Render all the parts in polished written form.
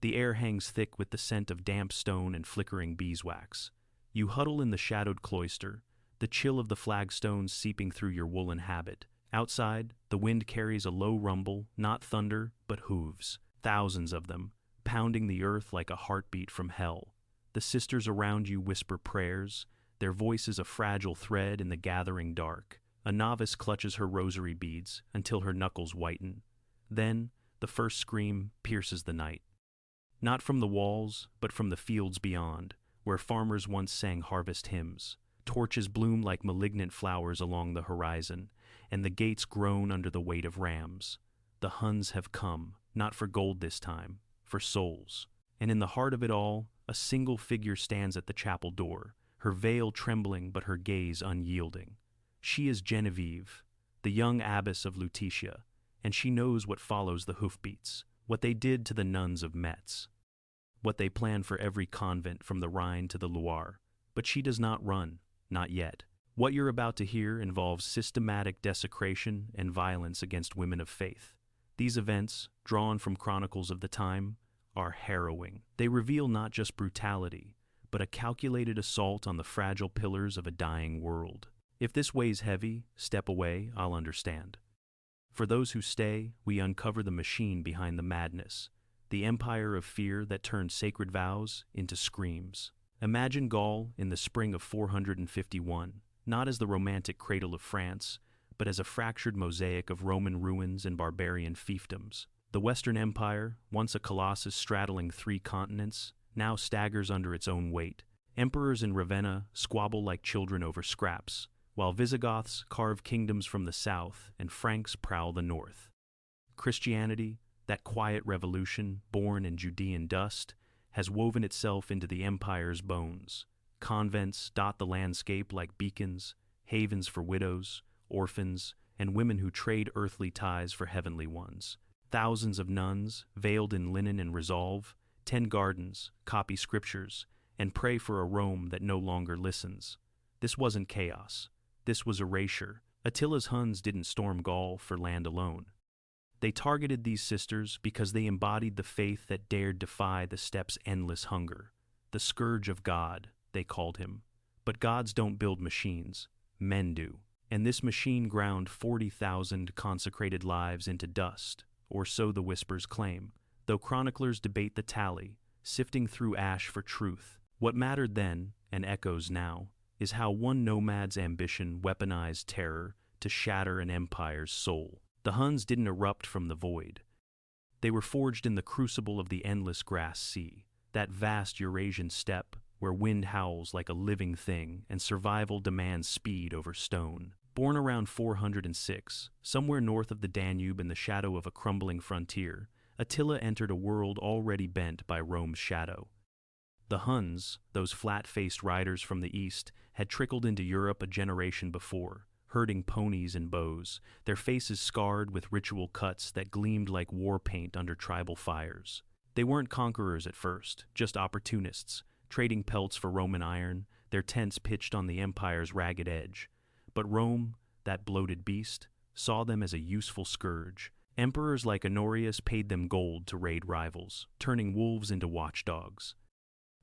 The air hangs thick with the scent of damp stone and flickering beeswax. You huddle in the shadowed cloister, the chill of the flagstones seeping through your woolen habit. Outside, the wind carries a low rumble, not thunder, but hooves, thousands of them, pounding the earth like a heartbeat from hell. The sisters around you whisper prayers, their voices a fragile thread in the gathering dark. A novice clutches her rosary beads until her knuckles whiten. Then, the first scream pierces the night. Not from the walls, but from the fields beyond, where farmers once sang harvest hymns. Torches bloom like malignant flowers along the horizon, and the gates groan under the weight of rams. The Huns have come, not for gold this time, for souls. And in the heart of it all, a single figure stands at the chapel door, her veil trembling but her gaze unyielding. She is Genevieve, the young abbess of Lutetia, and she knows what follows the hoofbeats, what they did to the nuns of Metz, what they plan for every convent from the Rhine to the Loire. But she does not run, not yet. What you're about to hear involves systematic desecration and violence against women of faith. These events, drawn from chronicles of the time, are harrowing. They reveal not just brutality, but a calculated assault on the fragile pillars of a dying world. If this weighs heavy, step away, I'll understand. For those who stay, we uncover the machine behind the madness, the empire of fear that turned sacred vows into screams. Imagine Gaul in the spring of 451, not as the romantic cradle of France, but as a fractured mosaic of Roman ruins and barbarian fiefdoms. The Western Empire, once a colossus straddling 3 continents, now staggers under its own weight. Emperors in Ravenna squabble like children over scraps, while Visigoths carve kingdoms from the south and Franks prowl the north. Christianity, that quiet revolution born in Judean dust, has woven itself into the empire's bones. Convents dot the landscape like beacons, havens for widows, orphans, and women who trade earthly ties for heavenly ones. Thousands of nuns, veiled in linen and resolve, tend gardens, copy scriptures, and pray for a Rome that no longer listens. This wasn't chaos. This was erasure. Attila's Huns didn't storm Gaul for land alone. They targeted these sisters because they embodied the faith that dared defy the steppe's endless hunger. The scourge of God, they called him. But gods don't build machines. Men do. And this machine ground 40,000 consecrated lives into dust, or so the whispers claim, though chroniclers debate the tally, sifting through ash for truth. What mattered then, and echoes now, is how one nomad's ambition weaponized terror to shatter an empire's soul. The Huns didn't erupt from the void. They were forged in the crucible of the endless grass sea, that vast Eurasian steppe where wind howls like a living thing and survival demands speed over stone. Born around 406, somewhere north of the Danube in the shadow of a crumbling frontier, Attila entered a world already bent by Rome's shadow. The Huns, those flat-faced riders from the east, had trickled into Europe a generation before, herding ponies and bows, their faces scarred with ritual cuts that gleamed like war paint under tribal fires. They weren't conquerors at first, just opportunists, trading pelts for Roman iron, their tents pitched on the empire's ragged edge. But Rome, that bloated beast, saw them as a useful scourge. Emperors like Honorius paid them gold to raid rivals, turning wolves into watchdogs.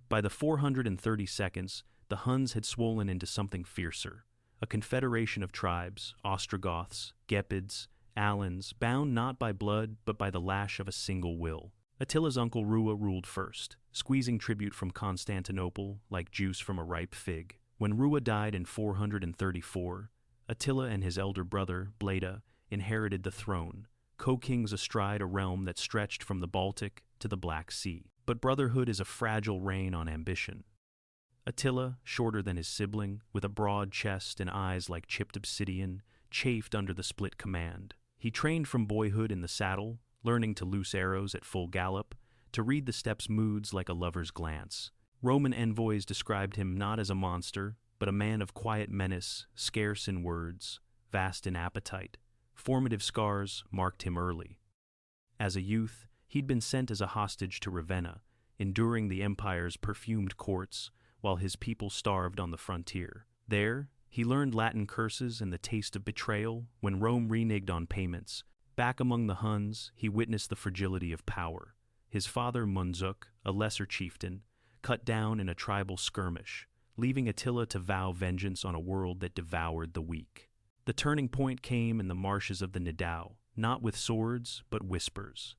By the 432nd, the Huns had swollen into something fiercer, a confederation of tribes, Ostrogoths, Gepids, Alans, bound not by blood but by the lash of a single will. Attila's uncle Rua ruled first, squeezing tribute from Constantinople like juice from a ripe fig. When Rua died in 434, Attila and his elder brother, Bleda, inherited the throne, co-kings astride a realm that stretched from the Baltic to the Black Sea. But brotherhood is a fragile rein on ambition. Attila, shorter than his sibling, with a broad chest and eyes like chipped obsidian, chafed under the split command. He trained from boyhood in the saddle, learning to loose arrows at full gallop, to read the steppe's moods like a lover's glance. Roman envoys described him not as a monster, but a man of quiet menace, scarce in words, vast in appetite. Formative scars marked him early. As a youth, he'd been sent as a hostage to Ravenna, enduring the empire's perfumed courts while his people starved on the frontier. There, he learned Latin curses and the taste of betrayal when Rome reneged on payments. Back among the Huns, he witnessed the fragility of power. His father Mundzuk, a lesser chieftain, cut down in a tribal skirmish, leaving Attila to vow vengeance on a world that devoured the weak. The turning point came in the marshes of the Nidau, not with swords, but whispers.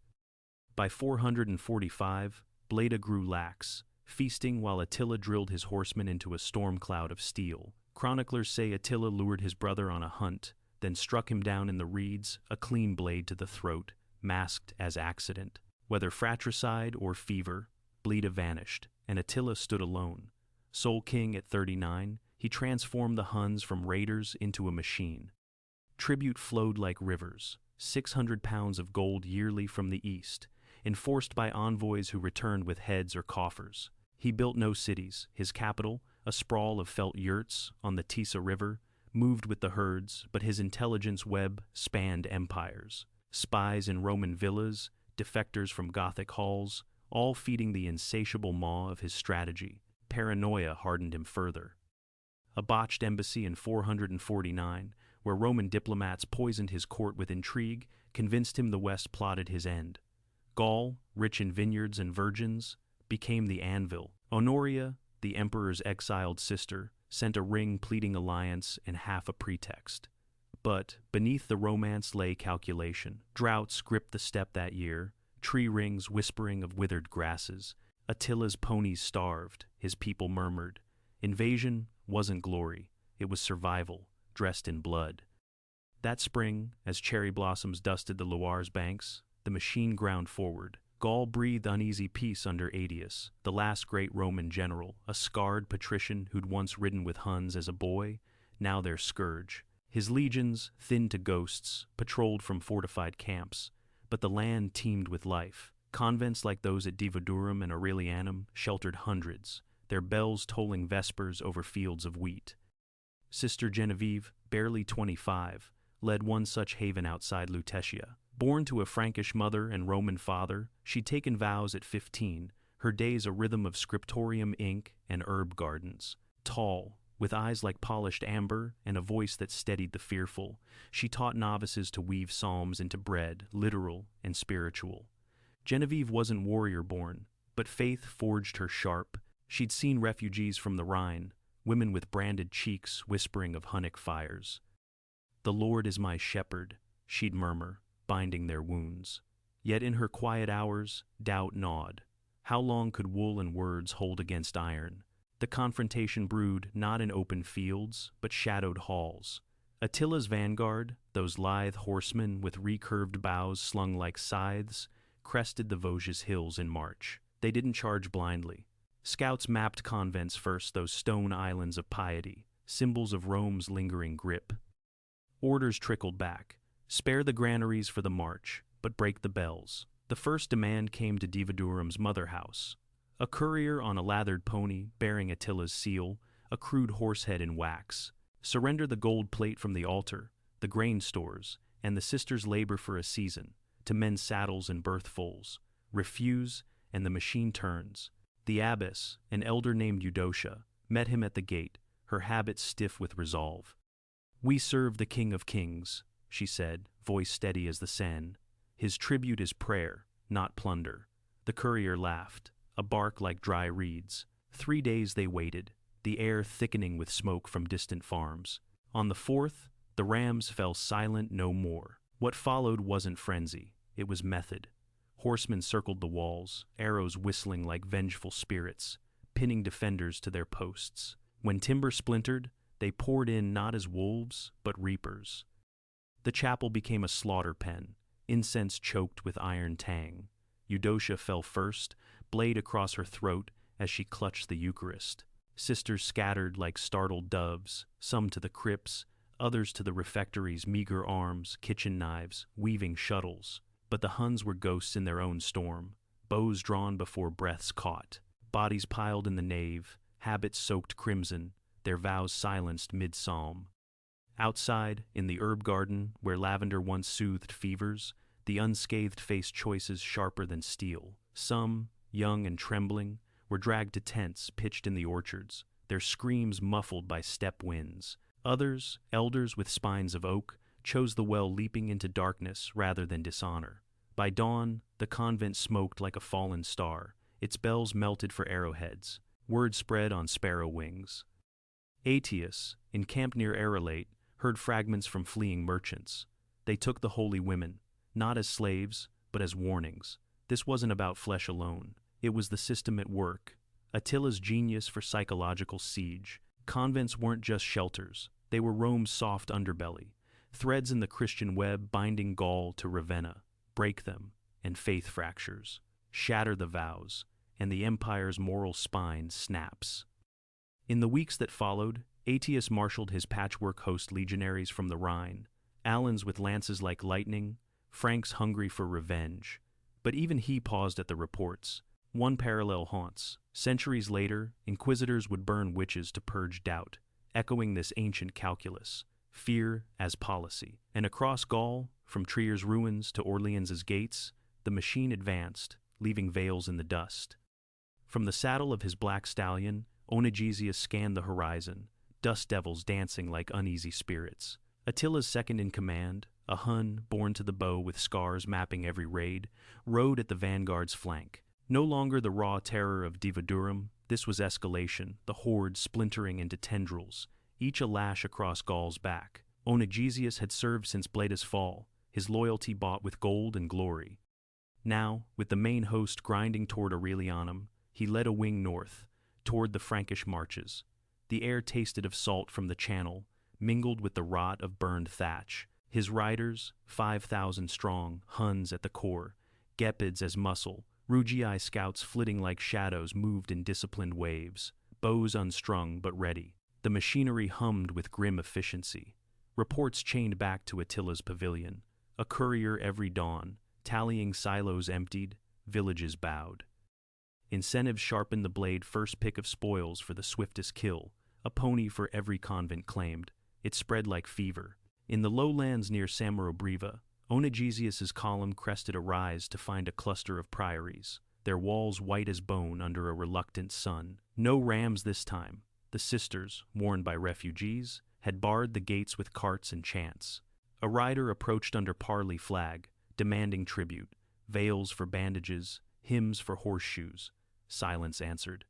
By 445, Bleda grew lax, feasting while Attila drilled his horsemen into a storm cloud of steel. Chroniclers say Attila lured his brother on a hunt, then struck him down in the reeds, a clean blade to the throat, masked as accident. Whether fratricide or fever, Bleda vanished, and Attila stood alone. Sole king at 39, he transformed the Huns from raiders into a machine. Tribute flowed like rivers, 600 pounds of gold yearly from the east, enforced by envoys who returned with heads or coffers. He built no cities. His capital, a sprawl of felt yurts on the Tisa River, moved with the herds, but his intelligence web spanned empires. Spies in Roman villas, defectors from Gothic halls, all feeding the insatiable maw of his strategy. Paranoia hardened him further. A botched embassy in 449, where Roman diplomats poisoned his court with intrigue, convinced him the West plotted his end. Gaul, rich in vineyards and virgins, became the anvil. Honoria, the emperor's exiled sister, sent a ring pleading alliance and half a pretext. But beneath the romance lay calculation. Droughts gripped the steppe that year, tree rings whispering of withered grasses. Attila's ponies starved, his people murmured. Invasion wasn't glory, it was survival, dressed in blood. That spring, as cherry blossoms dusted the Loire's banks, the machine ground forward. Gaul breathed uneasy peace under Aetius, the last great Roman general, a scarred patrician who'd once ridden with Huns as a boy, now their scourge. His legions, thin to ghosts, patrolled from fortified camps, but the land teemed with life. Convents like those at Divodurum and Aurelianum sheltered hundreds, their bells tolling vespers over fields of wheat. Sister Genevieve, barely 25, led one such haven outside Lutetia. Born to a Frankish mother and Roman father, she'd taken vows at 15, her days a rhythm of scriptorium ink and herb gardens. Tall, with eyes like polished amber and a voice that steadied the fearful, she taught novices to weave psalms into bread, literal and spiritual. Genevieve wasn't warrior-born, but faith forged her sharp. She'd seen refugees from the Rhine, women with branded cheeks whispering of Hunnic fires. "The Lord is my shepherd," she'd murmur, binding their wounds. Yet in her quiet hours, doubt gnawed. How long could wool and words hold against iron? The confrontation brewed not in open fields, but shadowed halls. Attila's vanguard, those lithe horsemen with recurved bows slung like scythes, crested the Vosges hills in March. They didn't charge blindly. Scouts mapped convents first, those stone islands of piety, symbols of Rome's lingering grip. Orders trickled back. Spare the granaries for the march, but break the bells. The first demand came to Divodurum's mother house. A courier on a lathered pony bearing Attila's seal, a crude horsehead in wax. Surrender the gold plate from the altar, the grain stores, and the sisters' labor for a season, to mend saddles and birth foals. Refuse, and the machine turns. The abbess, an elder named Eudocia, met him at the gate, her habit stiff with resolve. "We serve the King of Kings," she said, voice steady as the Seine. "His tribute is prayer, not plunder." The courier laughed, a bark like dry reeds. 3 days they waited, the air thickening with smoke from distant farms. On the 4th, the rams fell silent no more. What followed wasn't frenzy, it was method. Horsemen circled the walls, arrows whistling like vengeful spirits, pinning defenders to their posts. When timber splintered, they poured in not as wolves, but reapers. The chapel became a slaughter pen, incense choked with iron tang. Eudocia fell first, blade across her throat as she clutched the Eucharist. Sisters scattered like startled doves, some to the crypts, others to the refectory's meager arms, kitchen knives, weaving shuttles. But the Huns were ghosts in their own storm, bows drawn before breaths caught, bodies piled in the nave, habits soaked crimson, their vows silenced mid-psalm. Outside, in the herb garden, where lavender once soothed fevers, the unscathed faced choices sharper than steel. Some, young and trembling, were dragged to tents pitched in the orchards, their screams muffled by steppe winds. Others, elders with spines of oak, chose the well leaping into darkness rather than dishonor. By dawn, The convent smoked like a fallen star. Its bells melted for arrowheads. Word spread on sparrow wings. Aetius, encamped near Arelate, heard fragments from fleeing merchants. They took the holy women, not as slaves, but as warnings. This wasn't about flesh alone. It was the system at work. Attila's genius for psychological siege. Convents weren't just shelters. They were Rome's soft underbelly. Threads in the Christian web binding Gaul to Ravenna. Break them, and faith fractures. Shatter the vows, and the empire's moral spine snaps. In the weeks that followed, Aetius marshaled his patchwork host legionaries from the Rhine, Alans with lances like lightning, Franks hungry for revenge. But even he paused at the reports. One parallel haunts. Centuries later, inquisitors would burn witches to purge doubt, echoing this ancient calculus: fear as policy. And across Gaul, from Trier's ruins to Orleans's gates, the machine advanced, leaving veils in the dust. From the saddle of his black stallion, Onegesius scanned the horizon, dust devils dancing like uneasy spirits. Attila's second-in-command, a Hun born to the bow with scars mapping every raid, rode at the vanguard's flank. No longer the raw terror of Divodurum, this was escalation, the horde splintering into tendrils, each a lash across Gaul's back. Onegesius had served since Bleda's fall, his loyalty bought with gold and glory. Now, with the main host grinding toward Aurelianum, he led a wing north, toward the Frankish marches. The air tasted of salt from the channel, mingled with the rot of burned thatch. His riders, 5,000 strong, Huns at the core, Gepids as muscle, Rugii scouts flitting like shadows moved in disciplined waves, bows unstrung but ready. The machinery hummed with grim efficiency. Reports chained back to Attila's pavilion. A courier every dawn, tallying silos emptied, villages bowed. Incentives sharpened the blade, first pick of spoils for the swiftest kill, a pony for every convent claimed. It spread like fever. In the lowlands near Sammarobriva, Onegesius's column crested a rise to find a cluster of priories, their walls white as bone under a reluctant sun. No rams this time. The sisters, worn by refugees, had barred the gates with carts and chants. A rider approached under parley flag, demanding tribute, veils for bandages, hymns for horseshoes. Silence answered.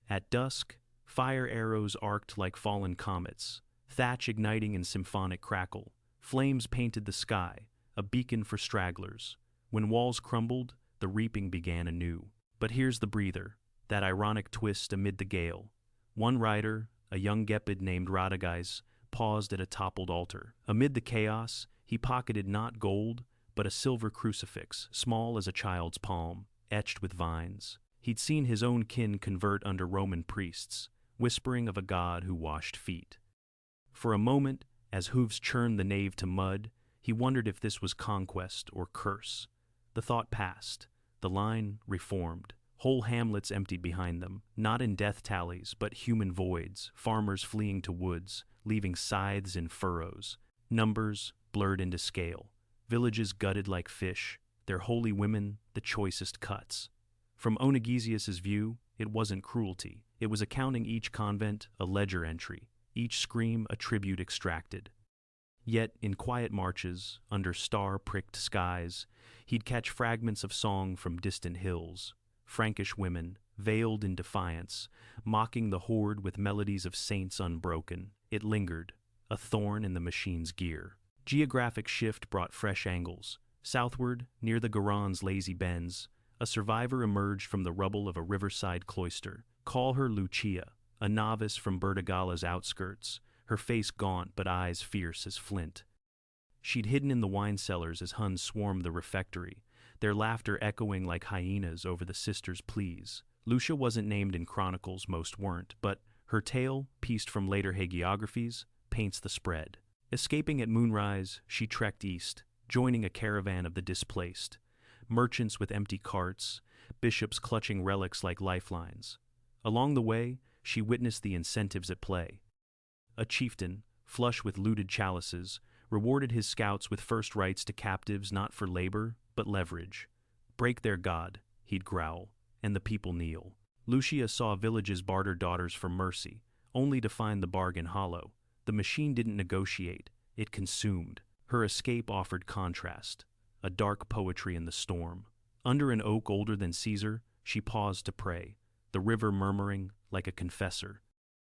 At dusk, fire arrows arced like fallen comets, thatch igniting in symphonic crackle. Flames painted the sky, a beacon for stragglers. When walls crumbled, the reaping began anew. But here's the breather, that ironic twist amid the gale. One rider, a young Gepid named Radagais, paused at a toppled altar. Amid the chaos, he pocketed not gold, but a silver crucifix, small as a child's palm, etched with vines. He'd seen his own kin convert under Roman priests, whispering of a god who washed feet. For a moment, as hooves churned the nave to mud, he wondered if this was conquest or curse. The thought passed. The line reformed. Whole hamlets emptied behind them, not in death tallies, but human voids, farmers fleeing to woods, leaving scythes in furrows. Numbers blurred into scale. Villages gutted like fish, their holy women the choicest cuts. From Onegesius's view, it wasn't cruelty. It was accounting each convent a ledger entry, each scream a tribute extracted. Yet, in quiet marches, under star-pricked skies, he'd catch fragments of song from distant hills, Frankish women, veiled in defiance, mocking the horde with melodies of saints unbroken. It lingered, a thorn in the machine's gear. Geographic shift brought fresh angles. Southward, near the Garonne's lazy bends, a survivor emerged from the rubble of a riverside cloister. Call her Lutetia, a novice from Bertigala's outskirts, her face gaunt but eyes fierce as flint. She'd hidden in the wine cellars as Huns swarmed the refectory, their laughter echoing like hyenas over the sisters' pleas. Lucia wasn't named in chronicles, most weren't, but her tale, pieced from later hagiographies, paints the spread. Escaping at moonrise, she trekked east, joining a caravan of the displaced, merchants with empty carts, bishops clutching relics like lifelines. Along the way, she witnessed the incentives at play. A chieftain, flush with looted chalices, rewarded his scouts with first rights to captives not for labor, but leverage. Break their god, he'd growl, and the people kneel. Lucia saw villages barter daughters for mercy, only to find the bargain hollow. The machine didn't negotiate, it consumed. Her escape offered contrast, a dark poetry in the storm. Under an oak older than Caesar, she paused to pray, the river murmuring like a confessor.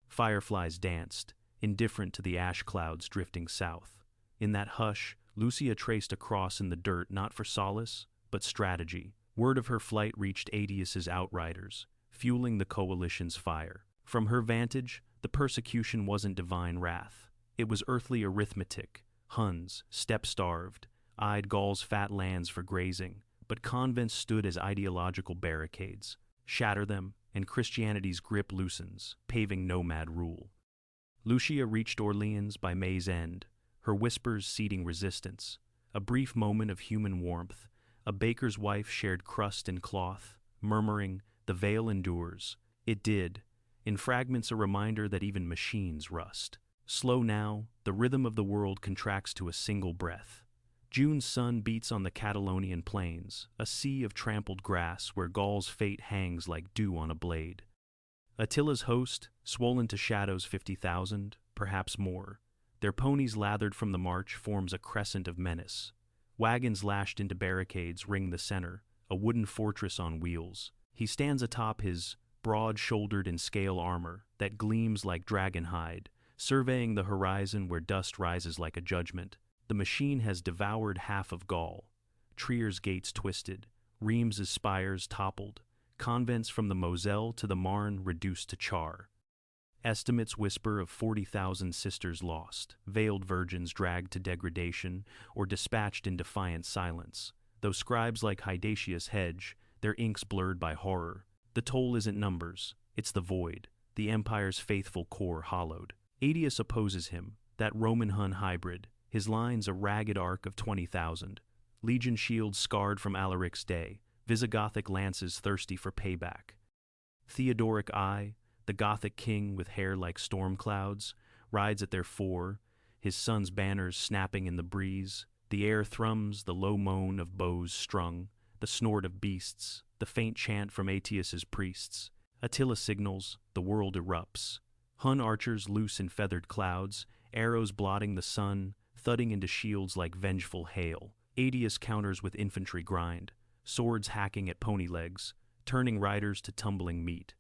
Fireflies danced, indifferent to the ash clouds drifting south. In that hush, Lucia traced a cross in the dirt not for solace, but strategy. Word of her flight reached Aetius's outriders, fueling the coalition's fire. From her vantage, the persecution wasn't divine wrath. It was earthly arithmetic. Huns, steppe-starved, eyed Gaul's fat lands for grazing, but convents stood as ideological barricades. Shatter them, and Christianity's grip loosens, paving nomad rule. Lucia reached Orleans by May's end, her whispers seeding resistance. A brief moment of human warmth. A baker's wife shared crust and cloth, murmuring, "The veil endures." It did, in fragments a reminder that even machines rust. Slow now, the rhythm of the world contracts to a single breath. June's sun beats on the Catalonian plains, a sea of trampled grass where Gaul's fate hangs like dew on a blade. Attila's host, swollen to shadows 50,000, perhaps more. Their ponies lathered from the march forms a crescent of menace. Wagons lashed into barricades ring the center, a wooden fortress on wheels. He stands atop his broad-shouldered in scale armor that gleams like dragon hide, surveying the horizon where dust rises like a judgment. The machine has devoured half of Gaul. Trier's gates twisted, Rheims' spires toppled, convents from the Moselle to the Marne reduced to char. Estimates whisper of 40,000 sisters lost, veiled virgins dragged to degradation or dispatched in defiant silence. Though scribes like Eudocia hedge, their inks blurred by horror. The toll isn't numbers, it's the void, the empire's faithful core hollowed. Aetius opposes him, that Roman-Hun hybrid, his lines a ragged arc of 20,000. Legion shields scarred from Alaric's day, Visigothic lances thirsty for payback. Theodoric I, the Gothic king with hair like storm clouds, rides at their fore, his son's banners snapping in the breeze. The air thrums the low moan of bows strung, the snort of beasts, the faint chant from Aetius's priests. Attila signals, the world erupts. Hun archers loose in feathered clouds, arrows blotting the sun, thudding into shields like vengeful hail. Aetius counters with infantry grind, swords hacking at pony legs, turning riders to tumbling meat.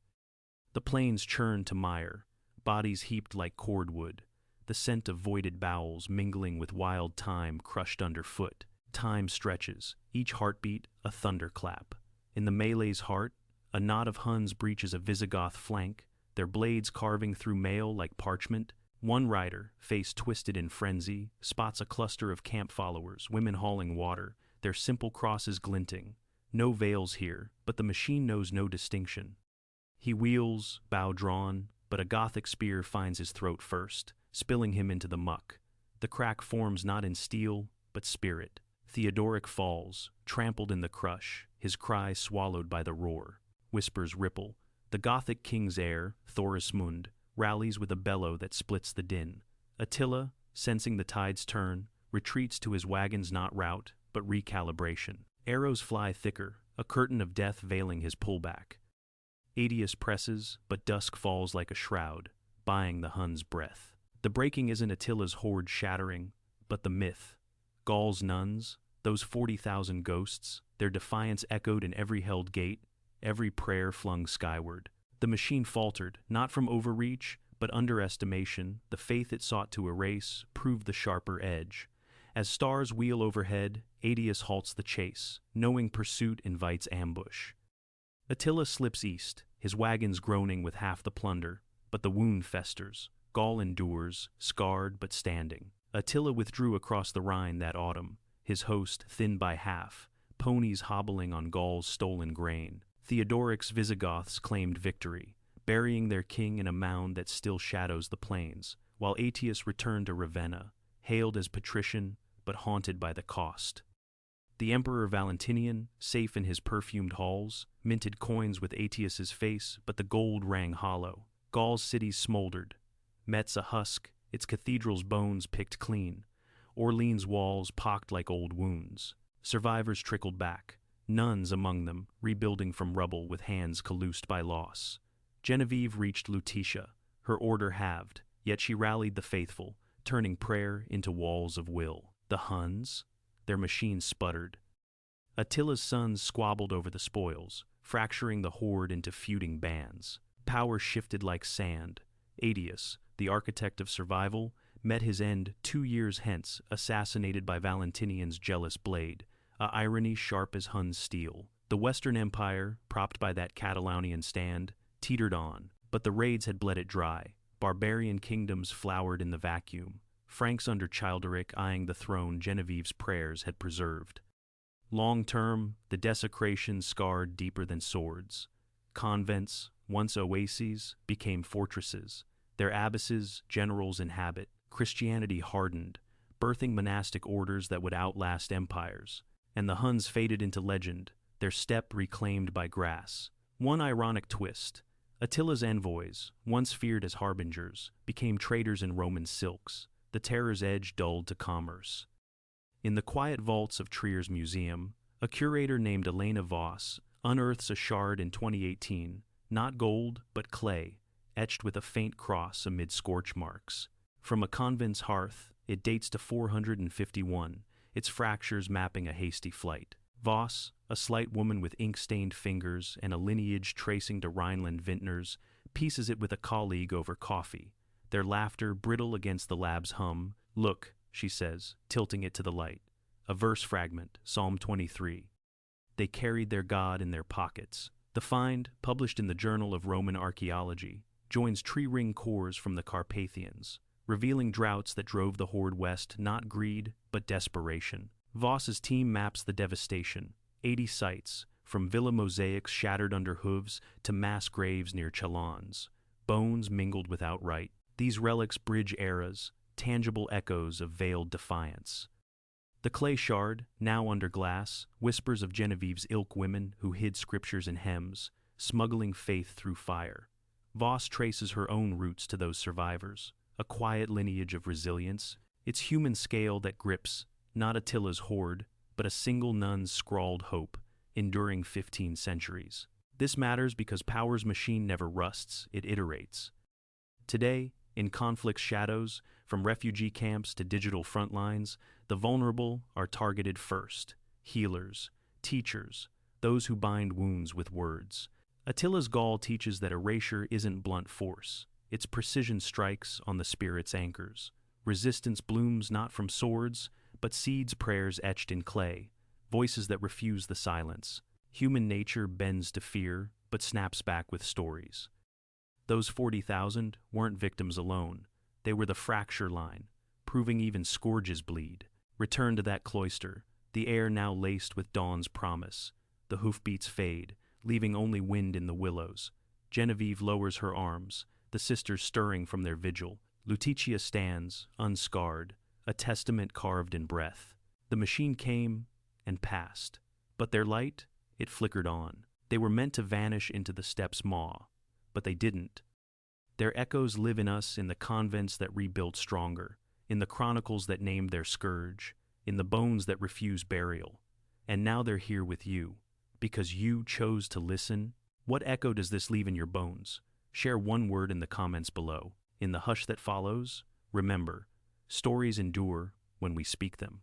The plains churn to mire, bodies heaped like cordwood, the scent of voided bowels mingling with wild thyme crushed underfoot. Time stretches, each heartbeat a thunderclap. In the melee's heart, a knot of Huns breaches a Visigoth flank, their blades carving through mail like parchment. One rider, face twisted in frenzy, spots a cluster of camp followers, women hauling water, their simple crosses glinting. No veils here, but the machine knows no distinction. He wheels, bow drawn, but a Gothic spear finds his throat first, spilling him into the muck. The crack forms not in steel, but spirit. Theodoric falls, trampled in the crush, his cry swallowed by the roar. Whispers ripple. The Gothic king's heir, Thorismund, rallies with a bellow that splits the din. Attila, sensing the tide's turn, retreats to his wagon's not rout, but recalibration. Arrows fly thicker, a curtain of death veiling his pullback. Aetius presses, but dusk falls like a shroud, buying the Hun's breath. The breaking isn't Attila's horde shattering, but the myth. Gaul's nuns, those 40,000 ghosts, their defiance echoed in every held gate, every prayer flung skyward. The machine faltered, not from overreach, but underestimation. The faith it sought to erase proved the sharper edge. As stars wheel overhead, Aetius halts the chase, knowing pursuit invites ambush. Attila slips east, his wagons groaning with half the plunder, but the wound festers. Gaul endures, scarred but standing. Attila withdrew across the Rhine that autumn, his host thinned by half, ponies hobbling on Gaul's stolen grain. Theodoric's Visigoths claimed victory, burying their king in a mound that still shadows the plains, while Aetius returned to Ravenna, hailed as patrician, but haunted by the cost. The Emperor Valentinian, safe in his perfumed halls, minted coins with Aetius's face, but the gold rang hollow. Gaul's cities smoldered. Metz a husk, its cathedral's bones picked clean. Orleans' walls pocked like old wounds. Survivors trickled back, nuns among them, rebuilding from rubble with hands calloused by loss. Genevieve reached Lutetia, her order halved, yet she rallied the faithful, turning prayer into walls of will. The Huns? Their machines sputtered. Attila's sons squabbled over the spoils, fracturing the horde into feuding bands. Power shifted like sand. Aetius, the architect of survival, met his end 2 years hence, assassinated by Valentinian's jealous blade, a irony sharp as Hun's steel. The Western Empire, propped by that Catalonian stand, teetered on, but the raids had bled it dry. Barbarian kingdoms flowered in the vacuum. Franks under Childeric eyeing the throne Genevieve's prayers had preserved. Long term, the desecration scarred deeper than swords. Convents, once oases, became fortresses. Their abbesses, generals inhabit. Christianity hardened, birthing monastic orders that would outlast empires. And the Huns faded into legend, their steppe reclaimed by grass. One ironic twist: Attila's envoys, once feared as harbingers, became traders in Roman silks. The terror's edge dulled to commerce. In the quiet vaults of Trier's museum, a curator named Elena Voss unearths a shard in 2018, not gold, but clay, etched with a faint cross amid scorch marks. From a convent's hearth, it dates to 451, its fractures mapping a hasty flight. Voss, a slight woman with ink-stained fingers and a lineage tracing to Rhineland vintners, pieces it with a colleague over coffee, their laughter brittle against the lab's hum. "Look," she says, tilting it to the light. A verse fragment, Psalm 23. They carried their God in their pockets. The find, published in the Journal of Roman Archaeology, joins tree ring cores from the Carpathians, revealing droughts that drove the horde west, not greed, but desperation. Voss's team maps the devastation. 80 sites, from villa mosaics shattered under hooves to mass graves near Chalons. Bones mingled with outright. These relics bridge eras, tangible echoes of veiled defiance. The clay shard, now under glass, whispers of Genevieve's ilk women who hid scriptures in hems, smuggling faith through fire. Voss traces her own roots to those survivors, a quiet lineage of resilience. It's human scale that grips, not Attila's horde, but a single nun's scrawled hope, enduring 15 centuries. This matters because power's machine never rusts, it iterates. Today, in conflict's shadows, from refugee camps to digital front lines, the vulnerable are targeted first. Healers, teachers, those who bind wounds with words. Attila's Gaul teaches that erasure isn't blunt force. It's precision strikes on the spirit's anchors. Resistance blooms not from swords, but seeds prayers etched in clay, voices that refuse the silence. Human nature bends to fear, but snaps back with stories. Those 40,000 weren't victims alone. They were the fracture line, proving even scourges bleed. Return to that cloister, the air now laced with dawn's promise. The hoofbeats fade, leaving only wind in the willows. Genevieve lowers her arms, the sisters stirring from their vigil. Lutetia stands, unscarred, a testament carved in breath. The machine came and passed, but their light, it flickered on. They were meant to vanish into the steppe's maw, but they didn't. Their echoes live in us, in the convents that rebuilt stronger, in the chronicles that named their scourge, in the bones that refuse burial. And now they're here with you, because you chose to listen. What echo does this leave in your bones? Share one word in the comments below. In the hush that follows, remember, stories endure when we speak them.